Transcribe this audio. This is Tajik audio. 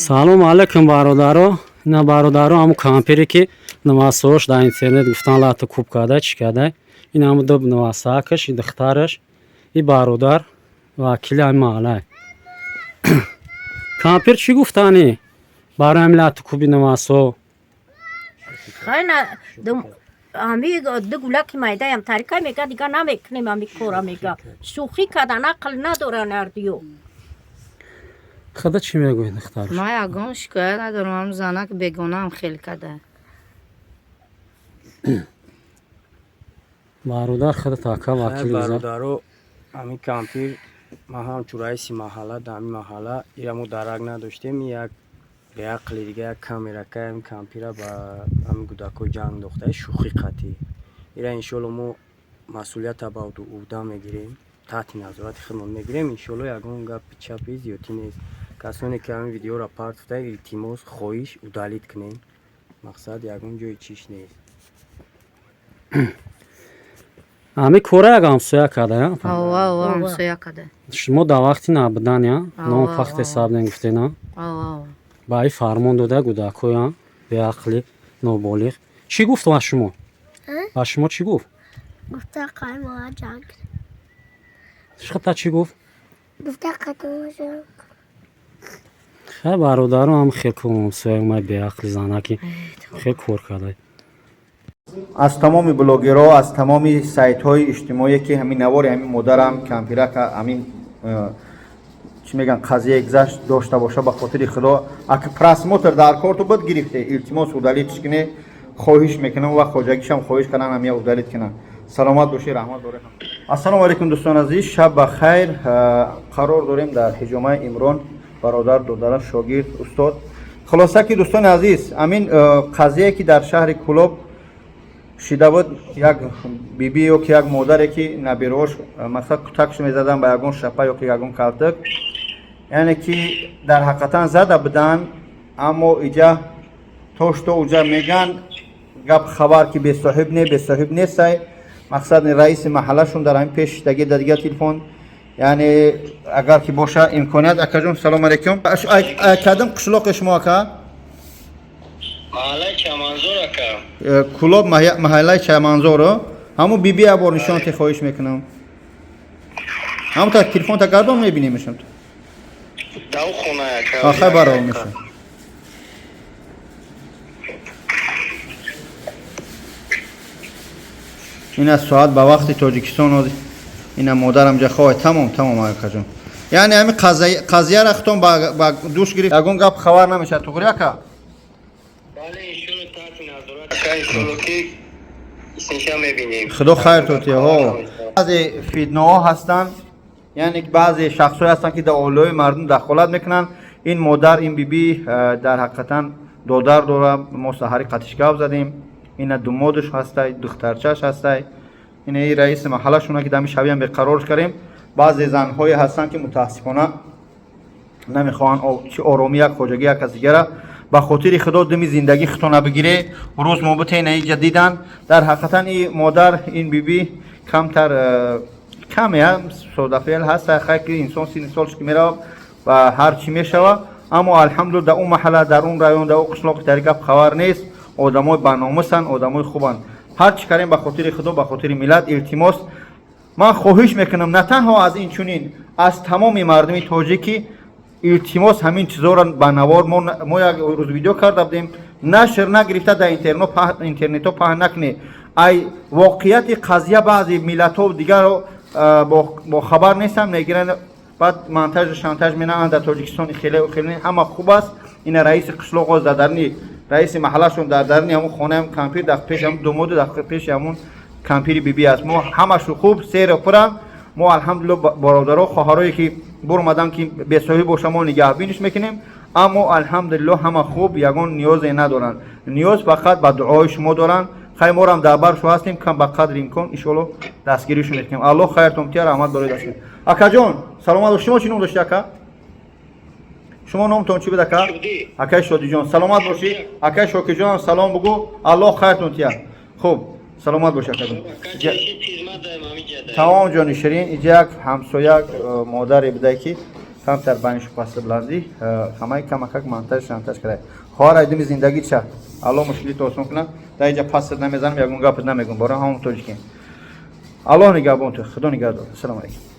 салом алайкум бародаро. Ина бародаро ҳамун кампире ки навасош дар интернет гуфтан лата кӯб карда чӣ карда. Ин ҳамун ду навасакаш, и духтараш, и бародар вакили ҳамин маҳаллае. Кампир чӣ гуфтани барои ҳамин лата кӯби навасо? Хайна ами ду гулаки майдаям тарика мега дига намекунем ами кора мега. Сухӣ кардан ақл надоран ардиё. хада чӣ мегӯяд духтар? Ман ягон шикоят надорам, ҳам занак бегонаам хел када. бародар хада така вакили бародаро ами кампир ман ҳамчун раиси маҳалла дар ҳамин маҳалла ирамо дарак надоштем як беақли дига як камерака ҳамин кампира ба ҳамин гудако ҷанг дохта шӯхӣ қатӣ ира иншоалло мо масъулията ба ӯҳда мегирем таҳти назорати худмон мегирем иншоалло ягон гапи чапи зиёдӣ нест касоне ки ҳамин видеоро парт фта илтимос хоҳиш удалит кунем мақсад ягон ҷои чиш нест ами кора як ҳамсоя карда я? Ава ҳамсоя када. шумо дар вақти набудан я? ном фахте сабден гуфтена? Ава ба ин фармон дода гудако я? беақли ноболиғ. Чӣ гуфт ба шумо? ба шумо чӣ гуфт? گفته قایمه جنگ шхата чӣ гуфт? گفته قدوم جنگ хай бародаро ҳам хел ҳамсоя май беақли занаки хел кор карда. аз тамоми блогеро аз тамоми сайтҳои иҷтимоие ки ҳамин навори ҳамин модарам кампирака ҳамин чӣ мегӯян қазия гузашт дошта боша ба хотири худо ака просмотр дар корту буд гирифте илтимос удалитш кунед хоҳиш мекунам ва хоҷагишам хоҳиш кардам ҳамия удалит кунам саломат бошед раҳмат дорем. ассалому алайкум дӯстон азиз шаб ба хайр. қарор дорем дар ҳиҷомаи имрон бародар додара шогирд устод хулоса ки дӯстони азиз ҳамин қазие ки дар шаҳри кӯлоб шида буд як биби ё ки як модаре ки набирош мақсад кӯтакш мезадан ба ягон шапа ё ки ягон калтак яъне ки дар ҳақиқатан зада буданд аммо иҷа тошто уҷа меган гап хабар ки бесоҳиб не бесоҳиб нестай мақсад раиси маҳаллашон дар ҳамин пеш шидаги дадига телефон яъне агар ки боша имконият акаҷон салому алайкум кадом қишлоқи шумо ака маҳаллаи чаманзор ака кӯлоб маҳаллаи чаманзоро ҳамун биби як бор нишонати хоҳиш мекунам ҳамута телефонта гардон мебинемашам дав хона ака ахай баро меша ина соат ба вақти тоҷикистон ина модарам ҷахоҳай тамом акаҷон яъне ҳамин қазияра хутон ба дӯш гирифт ягон гап хабар намешавад туғри ака бале иншоалло таҳти назорат ака иншоалло ки исниша мебинем худо хайр тотиҳо баъзе фитнаҳо ҳастанд яъне баъзе шахсҳое ҳастанд ки дар оилаҳои мардум дахолат мекунанд ин модар ин биби дар ҳақиқатан додар дора мо саҳари қатиш гап задем ина думодаш ҳастай духтарчаш ҳастай ина раиси маҳаллашона ки дами шабиам беқарорш кардем баъзе занҳое ҳастанд ки мутаассифона намехоҳанд чӣ оромӣ як хоҷагӣ як аз дигара ба хотири худо думи зиндагӣ хутона бигире рӯз мо бутена иҷа дидан дар ҳақиқатан ин модар ин биби камтар каме содафеъл ҳаста хай ки инсон синни солш ки меравад ва ҳар чӣ мешава аммо алҳамдулилла дар он маҳалла дар он район дар он қишлоқ дар гап хабар нест одамои баномусанд одамои хубанд ҳар чӣ карем ба хотири худо ба хотири миллат илтимос ман хоҳиш мекунам на танҳо аз инчунин аз тамоми мардуми тоҷикӣ илтимос ҳамин чизоро ба навор мо як рӯз видео карда будем нашр нагирифта дар интернетҳо паҳн накунед ай воқеияти қазия баъзе миллатҳо дигаро бохабар нестанд мегиранд баъд монтажу шантаж менаанд дар тоҷикистони хеле ҳама хуб аст ина раиси қишлоқо задарни раиси маҳаллашон дар дарни ҳамун хонаи кампир дар пеши ҳамун думоду дар пеши ҳамун кампири биби аст мо ҳамашу хуб серу пурам мо алҳамдулилла бародаро хоҳарое ки буромадан ки бесоҳӣ боша мо нигаҳбиниш мекунем аммо алҳамдулилла ҳама хуб ягон ниёзе надоранд ниёз фақат ба дуои шумо доранд хай морам дар баршу ҳастем кам ба қадри имкон иншоалло дастгиришу мекунем аллоҳ хайртон тия раҳмат барои дастгир акаҷон саломат шумо чӣ ном дошти ака шумо номтон чӣ буд ака акай шодиҷон саломат бошӣ акай шокиҷонам салом бугӯ аллоҳ хайртон тия хуб саломат бош акаҷон тамом ҷони ширин иҷа як ҳамсоя модаре будае ки камтар байниш пасти бланди хамаи камакак монтаж шантаж карай хор айдами зиндагӣ ча алло мушкилӣ то осон кунад дар инҷа пастат намезанам ягон гапат намегум бора ҳамонтори ки алло нигаҳбон ту худо нигаҳдор ассалому алайкум.